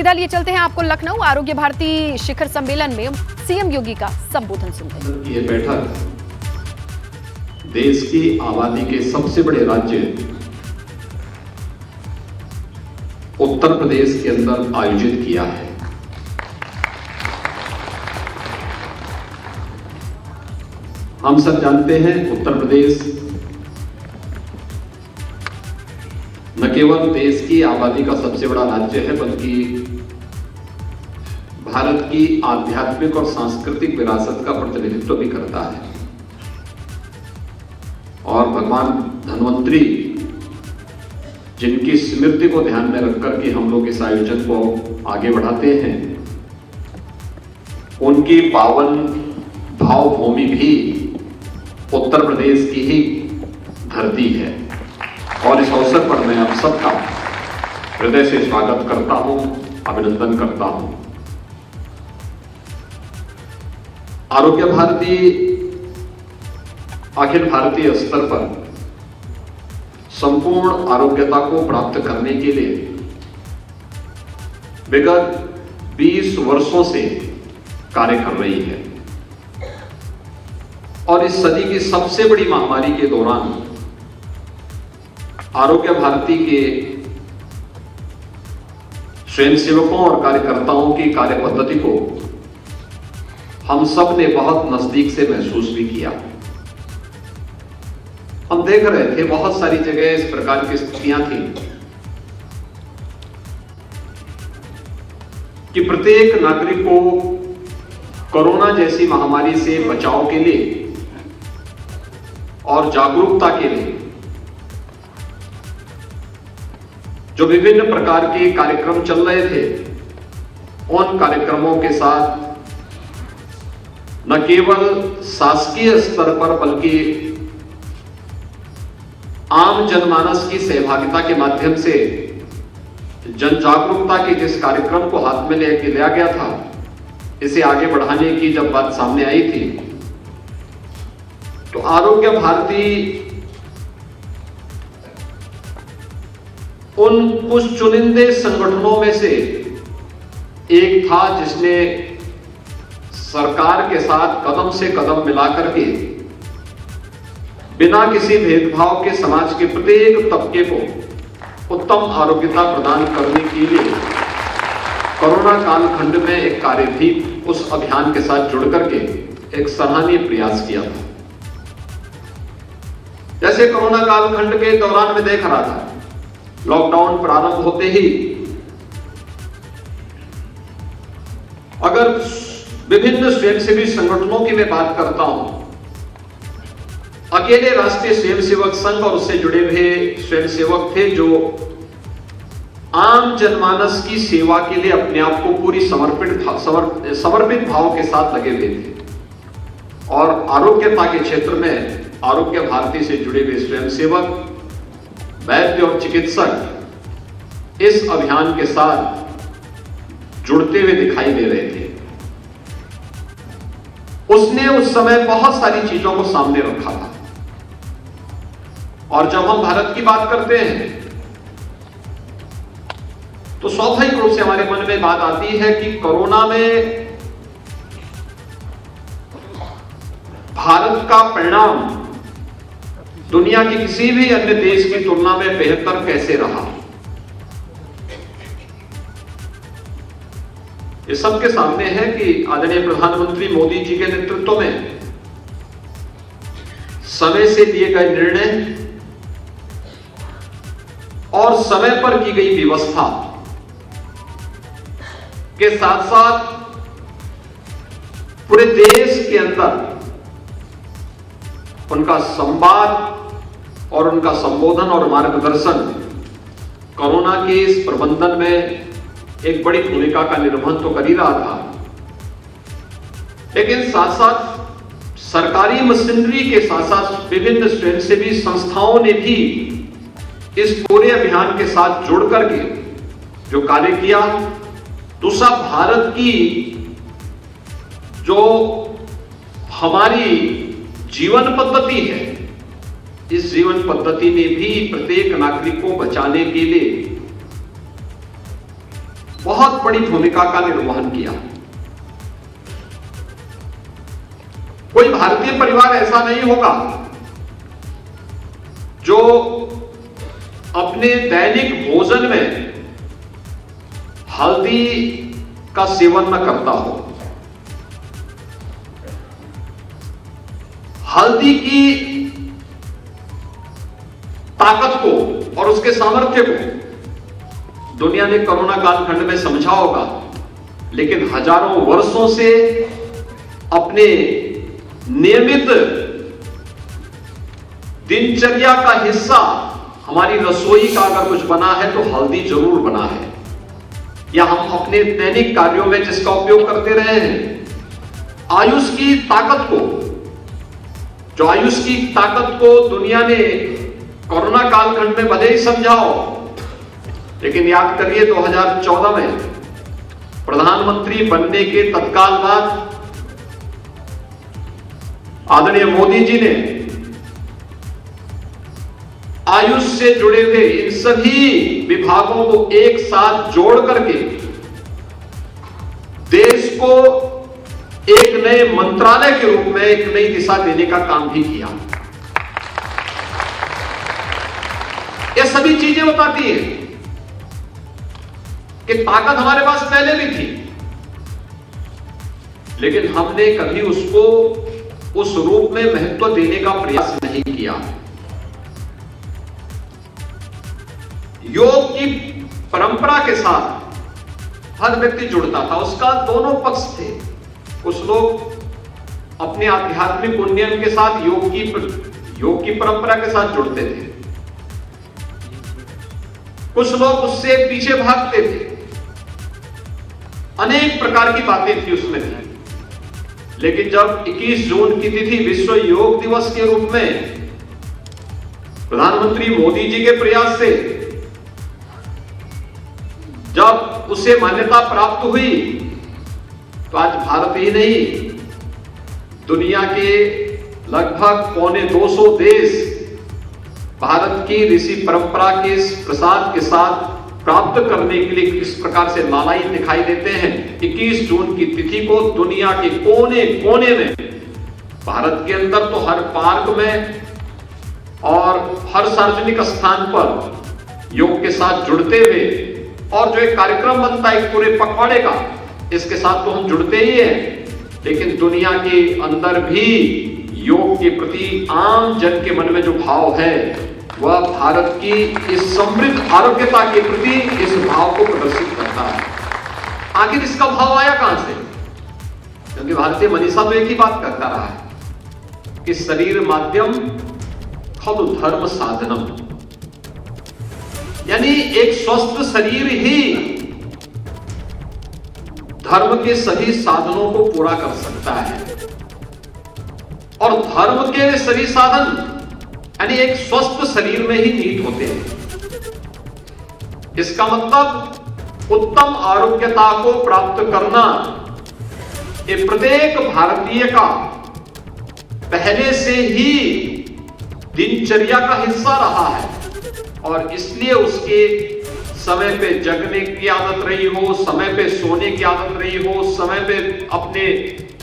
विदा लिए चलते हैं आपको लखनऊ। आरोग्य भारती शिखर सम्मेलन में सीएम योगी का संबोधन सुनते हैं। ये बैठक देश की आबादी के सबसे बड़े राज्य उत्तर प्रदेश के अंदर आयोजित किया है। हम सब जानते हैं उत्तर प्रदेश न केवल देश की आबादी का सबसे बड़ा राज्य है, बल्कि भारत की आध्यात्मिक और सांस्कृतिक विरासत का प्रतिनिधित्व भी करता है। और भगवान धन्वंतरी, जिनकी स्मृति को ध्यान में रखकर के हम लोग इस आयोजन को आगे बढ़ाते हैं, उनकी पावन भावभूमि भी उत्तर प्रदेश की ही धरती है। और इस अवसर पर मैं आप सबका हृदय से स्वागत करता हूं, अभिनंदन करता हूं। आरोग्य भारती अखिल भारतीय स्तर पर संपूर्ण आरोग्यता को प्राप्त करने के लिए विगत 20 वर्षों से कार्य कर रही है। और इस सदी की सबसे बड़ी महामारी के दौरान आरोग्य भारती के स्वयंसेवकों और कार्यकर्ताओं की कार्य पद्धति को हम सब ने बहुत नजदीक से महसूस भी किया। हम देख रहे थे बहुत सारी जगह इस प्रकार की स्थितियां थी कि प्रत्येक नागरिक को कोरोना जैसी महामारी से बचाव के लिए और जागरूकता के लिए जो विभिन्न प्रकार के कार्यक्रम चल रहे थे, उन कार्यक्रमों के साथ न केवल शासकीय स्तर पर बल्कि आम जनमानस की सहभागिता के माध्यम से जन जागरूकता के जिस कार्यक्रम को हाथ में लेके लिया गया था, इसे आगे बढ़ाने की जब बात सामने आई थी, तो आरोग्य भारती उन कुछ चुनिंदे संगठनों में से एक था जिसने सरकार के साथ कदम से कदम मिलाकर के बिना किसी भेदभाव के समाज के प्रत्येक तबके को उत्तम आरोग्यता प्रदान करने के लिए कोरोना कालखंड में एक कार्य भी उस अभियान के साथ जुड़ करके एक सराहनीय प्रयास किया था। जैसे कोरोना कालखंड के दौरान में देख रहा था, लॉकडाउन प्रारंभ होते ही अगर विभिन्न स्वयंसेवी संगठनों की मैं बात करता हूं, अकेले राष्ट्रीय स्वयंसेवक संघ और उससे जुड़े हुए स्वयंसेवक थे जो आम जनमानस की सेवा के लिए अपने आप को पूरी समर्पित भाव के साथ लगे हुए थे। और आरोग्यता के क्षेत्र में आरोग्य भारती से जुड़े हुए स्वयंसेवक, वैद्य और चिकित्सक इस अभियान के साथ जुड़ते हुए दिखाई दे रहे थे। उसने उस समय बहुत सारी चीजों को सामने रखा था। और जब हम भारत की बात करते हैं तो स्वाभाविक रूप से हमारे मन में बात आती है कि कोरोना में भारत का परिणाम दुनिया के किसी भी अन्य देश की तुलना में बेहतर कैसे रहा। ये सबके सामने है कि आदरणीय प्रधानमंत्री मोदी जी के नेतृत्व में समय से लिए गए निर्णय और समय पर की गई व्यवस्था के साथ साथ पूरे देश के अंदर उनका संवाद और उनका संबोधन और मार्गदर्शन कोरोना के इस प्रबंधन में एक बड़ी भूमिका का निर्वहन तो कर ही रहा था, लेकिन साथ साथ सरकारी मशीनरी के साथ साथ विभिन्न स्वयंसेवी संस्थाओं ने भी इस पूरे अभियान के साथ जुड़ करके जो कार्य किया। दूसरा, भारत की जो हमारी जीवन पद्धति है, इस जीवन पद्धति ने भी प्रत्येक नागरिक को बचाने के लिए बहुत बड़ी भूमिका का निर्वहन किया। कोई भारतीय परिवार ऐसा नहीं होगा जो अपने दैनिक भोजन में हल्दी का सेवन न करता हो। हल्दी की ताकत को और उसके सामर्थ्य को दुनिया ने कोरोना कालखंड में समझा होगा, लेकिन हजारों वर्षों से अपने नियमित दिनचर्या का हिस्सा हमारी रसोई का अगर कुछ बना है तो हल्दी जरूर बना है, या हम अपने दैनिक कार्यों में जिसका उपयोग करते रहे हैं। आयुष की ताकत को, जो आयुष की ताकत को दुनिया ने कोरोना कालखंड में भले ही समझाओ, लेकिन याद करिए 2014 में प्रधानमंत्री बनने के तत्काल बाद आदरणीय मोदी जी ने आयुष से जुड़े हुए इन सभी विभागों को एक साथ जोड़ करके देश को एक नए मंत्रालय के रूप में एक नई दिशा देने का काम भी किया। ये सभी चीजें बताती हैं कि ताकत हमारे पास पहले भी थी, लेकिन हमने कभी उसको उस रूप में महत्व देने का प्रयास नहीं किया। योग की परंपरा के साथ हर व्यक्ति जुड़ता था, उसका दोनों पक्ष थे। कुछ लोग अपने आध्यात्मिक उन्नयन के साथ योग की परंपरा के साथ जुड़ते थे, कुछ लोग उससे पीछे भागते थे। अनेक प्रकार की बातें थी उसमें थी। लेकिन जब 21 जून की तिथि विश्व योग दिवस के रूप में प्रधानमंत्री मोदी जी के प्रयास से जब उसे मान्यता प्राप्त हुई, तो आज भारत ही नहीं, दुनिया के लगभग 250 देश भारत की ऋषि परंपरा के इस प्रसाद के साथ प्राप्त करने के लिए किस प्रकार से लालायित दिखाई देते हैं। 21 जून की तिथि को दुनिया के कोने कोने में, भारत के अंदर तो हर पार्क में और हर सार्वजनिक स्थान पर योग के साथ जुड़ते हुए, और जो एक कार्यक्रम बनता है एक पूरे पखवाड़े का, इसके साथ तो हम जुड़ते ही हैं, लेकिन दुनिया के अंदर भी योग के प्रति आम जन के मन में जो भाव है वह भारत की इस समृद्ध आरोग्यता के प्रति इस भाव को प्रदर्शित करता है। आखिर इसका भाव आया कहां से? क्योंकि भारतीय मनीषा तो एक ही बात करता रहा है कि शरीर माध्यम खलु धर्म साधनम, यानी एक स्वस्थ शरीर ही धर्म के सभी साधनों को पूरा कर सकता है। और धर्म के सभी साधन यानी एक स्वस्थ शरीर में ही निहित होते हैं। इसका मतलब उत्तम आरोग्यता को प्राप्त करना ये प्रत्येक भारतीय का पहले से ही दिनचर्या का हिस्सा रहा है, और इसलिए उसके समय पे जगने की आदत रही हो, समय पे सोने की आदत रही हो, समय पे अपने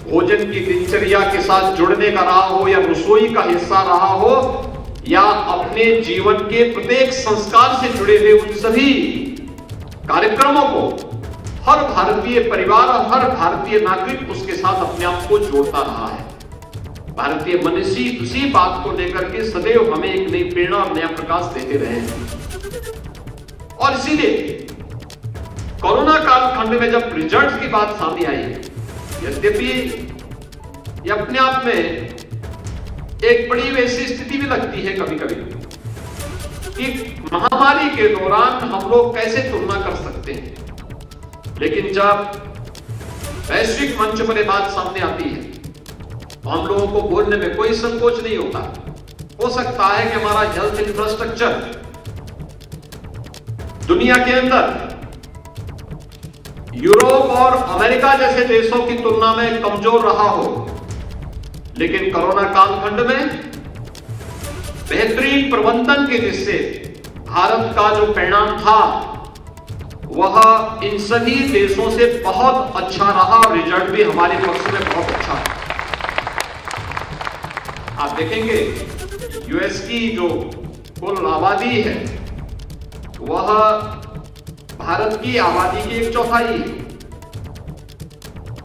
भोजन की दिनचर्या के साथ जुड़ने का रहा हो, या रसोई का हिस्सा रहा हो, या अपने जीवन के प्रत्येक संस्कार से जुड़े हुए उन सभी कार्यक्रमों को हर भारतीय परिवार और हर भारतीय नागरिक उसके साथ अपने आप को जोड़ता रहा है। भारतीय मनीषी उसी बात को लेकर के सदैव हमें एक नई प्रेरणा और नया प्रकाश देते रहे हैं। और इसीलिए कोरोना कालखंड में जब रिजल्ट्स की बात सामने आई है, यद्यपि ये अपने आप में एक बड़ी वैसी स्थिति भी लगती है कभी कभी कि महामारी के दौरान हम लोग कैसे तुलना कर सकते हैं, लेकिन जब वैश्विक मंच पर यह बात सामने आती है तो हम लोगों को बोलने में कोई संकोच नहीं होता। हो सकता है कि हमारा हेल्थ इंफ्रास्ट्रक्चर दुनिया के अंदर यूरोप और अमेरिका जैसे देशों की तुलना में कमजोर रहा हो, लेकिन कोरोना कालखंड में बेहतरीन प्रबंधन के जिससे भारत का जो परिणाम था वह इन सभी देशों से बहुत अच्छा रहा और रिजल्ट भी हमारे पक्ष में बहुत अच्छा है। आप देखेंगे यूएस की जो कुल आबादी है वह भारत की आबादी की 1/4 है,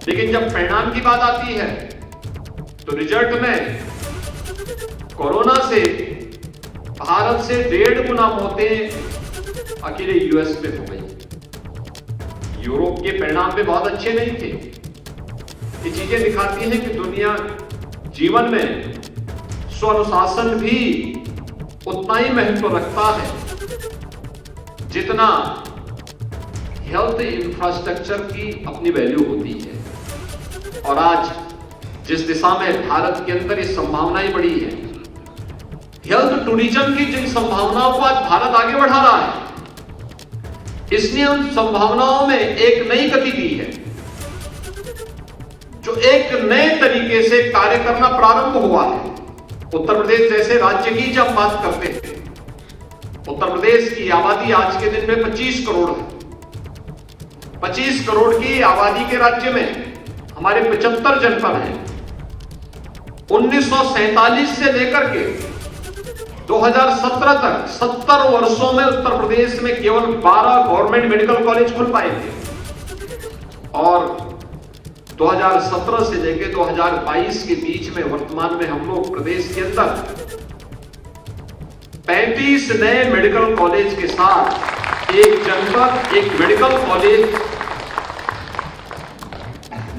लेकिन जब परिणाम की बात आती है तो रिजल्ट में कोरोना से भारत से 1.5 गुना मौतें अकेले यूएस में हो गई। यूरोप के परिणाम भी बहुत अच्छे नहीं थे। ये चीजें दिखाती हैं कि दुनिया जीवन में स्वानुशासन भी उतना ही महत्व रखता है जितना हेल्थ इंफ्रास्ट्रक्चर की अपनी वैल्यू होती है। और आज जिस दिशा में भारत के अंदर ये संभावनाएं बढ़ी है, हेल्थ टूरिज्म की जिन संभावनाओं को आज भारत आगे बढ़ा रहा है, इसने उन संभावनाओं में एक नई गति दी है, जो एक नए तरीके से कार्य करना प्रारंभ हुआ है। उत्तर प्रदेश जैसे राज्य की जब बात करते हैं, उत्तर प्रदेश की आबादी आज के दिन में 25 करोड़ है। 25 करोड़ की आबादी के राज्य में हमारे 75 जनपद हैं। 1947 से लेकर के 2017 तक 70 वर्षों में उत्तर प्रदेश में केवल 12 गवर्नमेंट मेडिकल कॉलेज खुल पाए थे और 2017 से लेकर 2022 के बीच में वर्तमान में हम लोग प्रदेश के अंदर 35 नए मेडिकल कॉलेज के साथ एक जनपद एक मेडिकल कॉलेज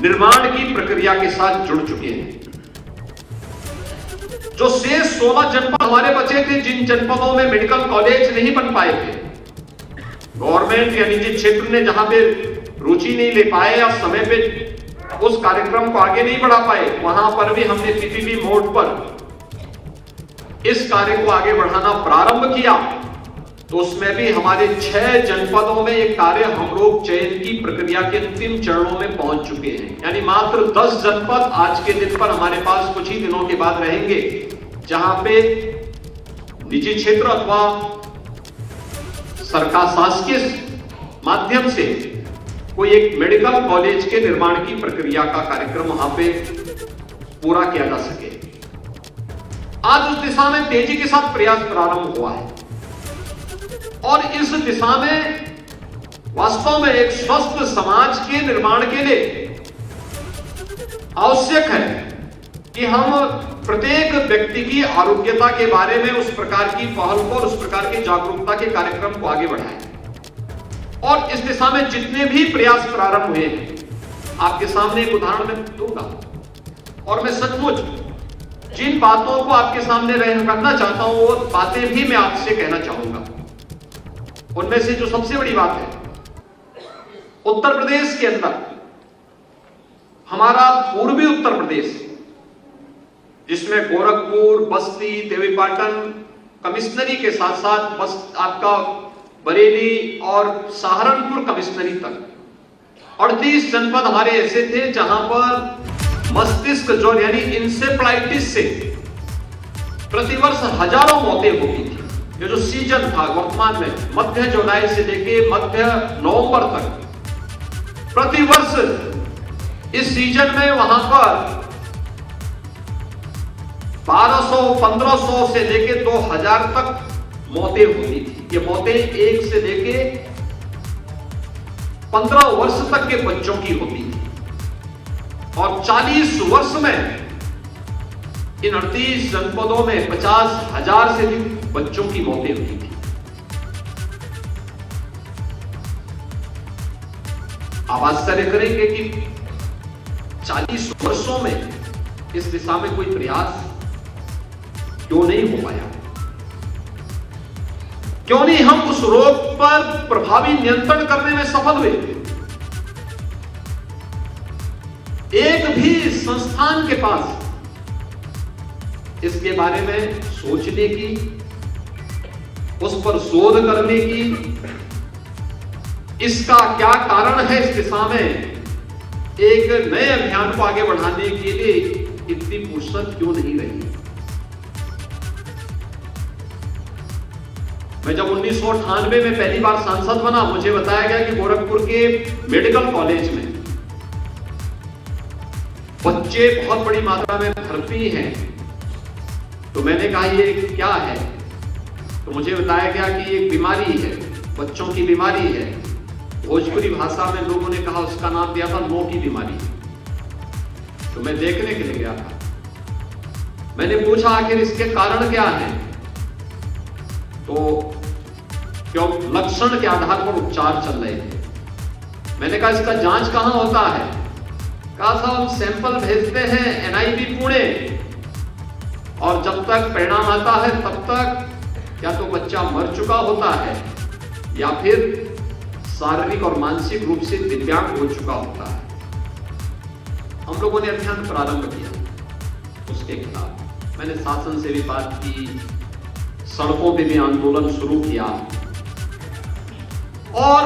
निर्माण की प्रक्रिया के साथ जुड़ चुके हैं। जो शेष 16 जनपद हमारे बचे थे, जिन जनपदों में मेडिकल कॉलेज नहीं बन पाए थे, गवर्नमेंट या निजी क्षेत्र ने जहां पे रुचि नहीं ले पाए या समय पे उस कार्यक्रम को आगे नहीं बढ़ा पाए, वहां पर भी हमने पीपीपी मोड पर इस कार्य को आगे बढ़ाना प्रारंभ किया। तो उसमें भी हमारे 6 जनपदों में ये कार्य हम लोग चयन की प्रक्रिया के अंतिम चरणों में पहुंच चुके हैं। यानी मात्र 10 जनपद आज के दिन पर हमारे पास कुछ ही दिनों के बाद रहेंगे, जहां पे निजी क्षेत्र अथवा सरकार शासकीय माध्यम से कोई एक मेडिकल कॉलेज के निर्माण की प्रक्रिया का कार्यक्रम वहां पे पूरा किया जा सके। आज उस दिशा में तेजी के साथ प्रयास प्रारंभ हुआ है और इस दिशा में वास्तव में एक स्वस्थ समाज के निर्माण के लिए आवश्यक है कि हम प्रत्येक व्यक्ति की आरोग्यता के बारे में उस प्रकार की पहल को और उस प्रकार की जागरूकता के कार्यक्रम को आगे बढ़ाएं। और इस दिशा में जितने भी प्रयास प्रारंभ हुए हैं, आपके सामने एक उदाहरण मैं दूंगा और मैं सचमुच जिन बातों को आपके सामने रखना चाहता हूं वो बातें भी मैं आपसे कहना चाहूंगा। उनमें से जो सबसे बड़ी बात है, उत्तर प्रदेश के अंदर हमारा पूर्वी उत्तर प्रदेश, जिसमें गोरखपुर, बस्ती, देवीपाटन, कमिश्नरी के साथ साथ बस आपका बरेली और सहारनपुर कमिश्नरी तक 38 जनपद हमारे ऐसे थे जहां पर मस्तिष्क ज्वर यानी इंसेफ्लाइटिस से प्रतिवर्ष हजारों मौतें होती थी। ये जो सीजन था वर्तमान में मध्य जुलाई से लेके मध्य नवंबर तक, प्रतिवर्ष इस सीजन में वहां पर 1200, 1500 से लेके 2000 तक मौतें होती थी। ये मौतें 1 से लेके 15 वर्ष तक के बच्चों की होती थी और 40 वर्ष में इन 38 जनपदों में 50,000 से अधिक बच्चों की मौतें हुई थी। आप आश्चर्य करेंगे कि 40 वर्षों में इस दिशा में कोई प्रयास क्यों नहीं हो पाया? क्यों नहीं हम उस रोग पर प्रभावी नियंत्रण करने में सफल हुए? एक भी संस्थान के पास इसके बारे में सोचने की, उस पर शोध करने की, इसका क्या कारण है, इस दिशा में एक नए अभियान को आगे बढ़ाने के लिए इतनी फुर्सत क्यों नहीं रही? मैं जब 1998 में पहली बार सांसद बना, मुझे बताया गया कि गोरखपुर के मेडिकल कॉलेज में बच्चे बहुत बड़ी मात्रा में भर्ती हैं। तो मैंने कहा ये क्या है? तो मुझे बताया गया कि एक बीमारी है, बच्चों की बीमारी है। भोजपुरी भाषा में लोगों ने कहा, उसका नाम दिया था नो की बीमारी। तो मैं देखने के लिए गया था। मैंने पूछा आखिर इसके कारण क्या है? तो क्यों लक्षण के आधार पर उपचार चल रहे थे। मैंने कहा इसका जांच कहां होता है? कहा साहब हम सैंपल भेजते हैं एनआईवी पुणे, और जब तक परिणाम आता है तब तक या तो बच्चा मर चुका होता है या फिर शारीरिक और मानसिक रूप से दिव्यांग हो चुका होता है। हम लोगों ने अभियान प्रारंभ किया उसके खिलाफ। मैंने शासन से भी बात की, सड़कों पे भी आंदोलन शुरू किया, और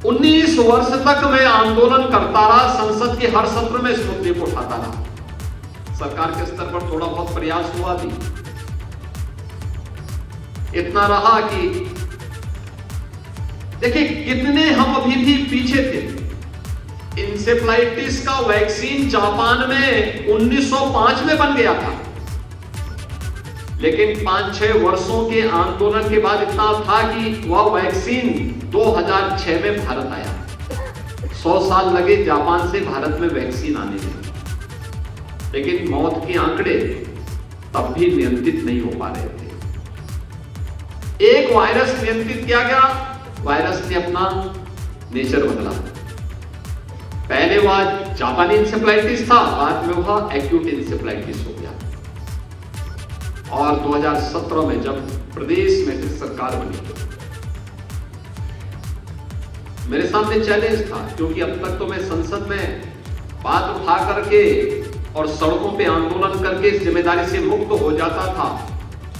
19 वर्ष तक मैं आंदोलन करता रहा। संसद के हर सत्र में इस मुद्दे को उठाता रहा। सरकार के स्तर पर थोड़ा बहुत प्रयास हुआ भी, इतना रहा कि देखिए कितने हम अभी भी पीछे थे। इंसेफ्लाइटिस का वैक्सीन जापान में 1905 में बन गया था, लेकिन 5-6 वर्षों के आंदोलन के बाद इतना था कि वह वैक्सीन 2006 में भारत आया। 100 साल लगे जापान से भारत में वैक्सीन आने में, लेकिन मौत के आंकड़े तब भी नियंत्रित नहीं हो पा रहे थे। एक वायरस नियंत्रित किया गया, वायरस ने अपना नेचर बदला। पहले वह जापानी इंसेफ्लाइटिस था, बाद में वह एक्यूट इंसेफ्लाइटिस हो गया। और 2017 में जब प्रदेश में फिर सरकार बनी, मेरे सामने चैलेंज था, क्योंकि अब तक तो मैं संसद में बात उठा करके और सड़कों पे आंदोलन करके इस जिम्मेदारी से मुक्त हो जाता था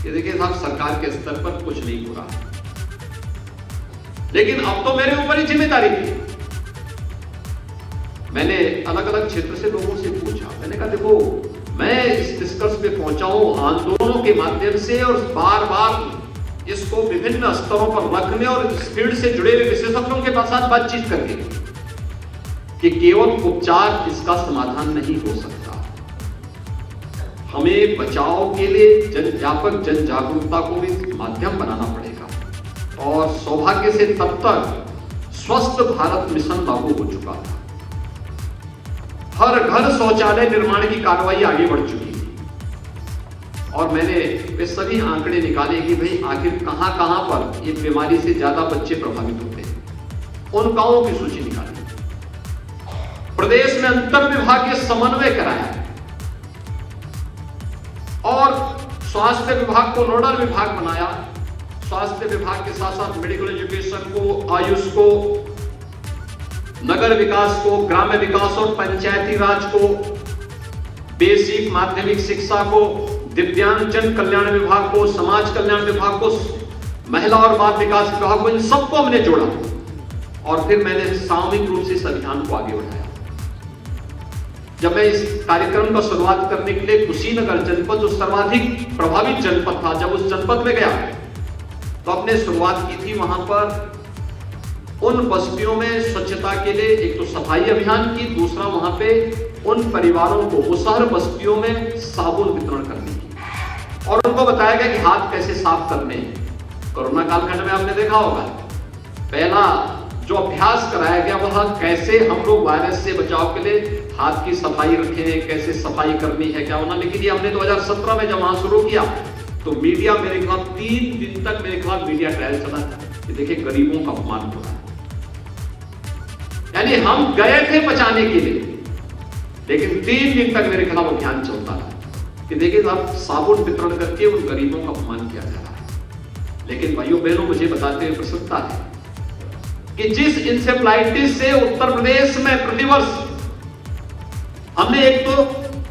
कि देखिए साहब सरकार के स्तर पर कुछ नहीं हो रहा। लेकिन अब तो मेरे ऊपर ही जिम्मेदारी थी। मैंने अलग अलग क्षेत्र से लोगों से पूछा, मैंने कहा देखो मैं इस निष्कर्ष पे पहुंचा हूं आंदोलनों के माध्यम से, और बार बार इसको विभिन्न स्तरों पर रखने और इस फील्ड से जुड़े हुए विशेषज्ञों के साथ बातचीत करके, कि केवल उपचार इसका समाधान नहीं हो सकता। हमें बचाव के लिए व्यापक जन जागरूकता को भी माध्यम बनाना पड़ेगा। और सौभाग्य से तब तक स्वस्थ भारत मिशन लागू हो चुका था। हर घर शौचालय निर्माण की कार्रवाई आगे बढ़ चुकी थी, और मैंने वे सभी आंकड़े निकाले कि भाई आखिर कहां कहां पर इस बीमारी से ज्यादा बच्चे प्रभावित होते हैं। उन गांवों की सूची निकाली। प्रदेश में अंतर विभागीय समन्वय कराया और स्वास्थ्य विभाग को नोडल विभाग बनाया। स्वास्थ्य विभाग के साथ साथ मेडिकल एजुकेशन को, आयुष को, नगर विकास को, ग्राम्य विकास और पंचायती राज को, बेसिक माध्यमिक शिक्षा को, दिव्यांगजन कल्याण विभाग को, समाज कल्याण विभाग को, महिला और बाल विकास विभाग को, इन सबको हमने जोड़ा और फिर मैंने सामूहिक रूप से इस अभियान को आगे बढ़ाया। जब मैं इस कार्यक्रम का शुरुआत करने के लिए कुशीनगर जनपद जो सर्वाधिक प्रभावित जनपद था, जब उस जनपद में गया तो अपने शुरुआत की थी वहां पर उन बस्तियों में स्वच्छता के लिए एक तो सफाई अभियान की, दूसरा वहां पे उन परिवारों को मुसहर बस्तियों में साबुन वितरण करने की, और उनको बताया गया कि हाथ कैसे साफ करने हैं। कोरोना कालखंड में आपने देखा होगा पहला जो अभ्यास कराया गया वह कैसे हम लोग वायरस से बचाव के लिए हाथ की सफाई रखें, कैसे सफाई करनी है, क्या होना। लेकिन ये हमने 2017 में जब वहां शुरू किया तो मीडिया मेरे खिलाफ 3 दिन तक मेरे खिलाफ मीडिया ट्रायल चला था कि देखिए गरीबों का अपमान हो रहा है। यानी हम गए थे बचाने के लिए, लेकिन 3 दिन तक मेरे खिलाफ अभियान चलता था कि देखिए आप साबुन वितरण करके उन गरीबों का अपमान किया जा रहा है। लेकिन भाइयों बहनों मुझे बताते हुए प्रसन्नता है कि जिस इंसेफ्लाइटिस से उत्तर प्रदेश में प्रतिवर्ष हमने एक तो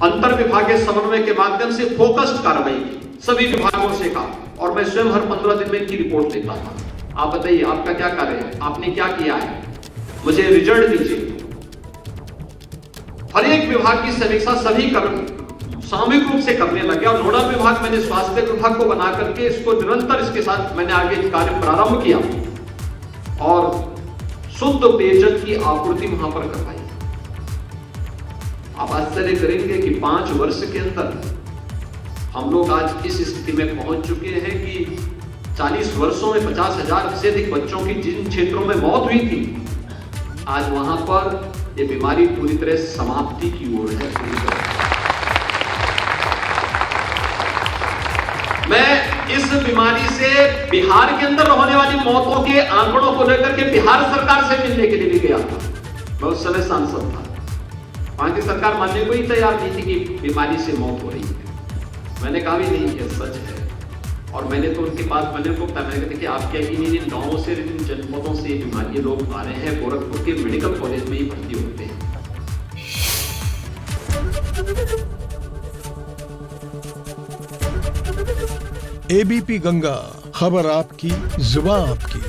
अंतर विभागीय समन्वय के माध्यम से फोकस्ड कार्रवाई की, सभी विभागों से कहा, और मैं स्वयं हर 15 दिन में इनकी रिपोर्ट देता था। आप बताइए आपका क्या कार्य है, आपने क्या किया है, मुझे रिजल्ट दीजिए। हर एक विभाग की समीक्षा सभी सामूहिक रूप से करने लगे और नोडल विभाग मैंने स्वास्थ्य विभाग को बना करके इसको निरंतर इसके साथ मैंने आगे कार्य प्रारंभ किया और शुद्ध पेयजल की आपूर्ति वहां पर करवाई। आप आश्चर्य करेंगे कि 5 वर्ष के अंदर हम लोग आज इस स्थिति में पहुंच चुके हैं कि 40 वर्षों में 50,000 से अधिक बच्चों की जिन क्षेत्रों में मौत हुई थी, आज वहां पर ये बीमारी पूरी तरह समाप्ति की ओर है। पूरी तरह मैं इस बीमारी से बिहार के अंदर होने वाली मौतों के आंकड़ों को लेकर के बिहार सरकार से मिलने के लिए भी गया था। मैं उस समय सांसद था। वहां की सरकार मानने को ही तैयार नहीं थी कि बीमारी से मौत हो रही है। मैंने कहा भी नहीं है, सच है। और मैंने तो उनके पास मैंने को बताया, मैंने कहा देखिए आप क्या इन गांवों से इन जनपदों से ये बीमारी लोग आ रहे हैं, गोरखपुर के मेडिकल कॉलेज में ही भर्ती होते हैं। एबीपी गंगा, खबर आपकी, जुबान आपकी।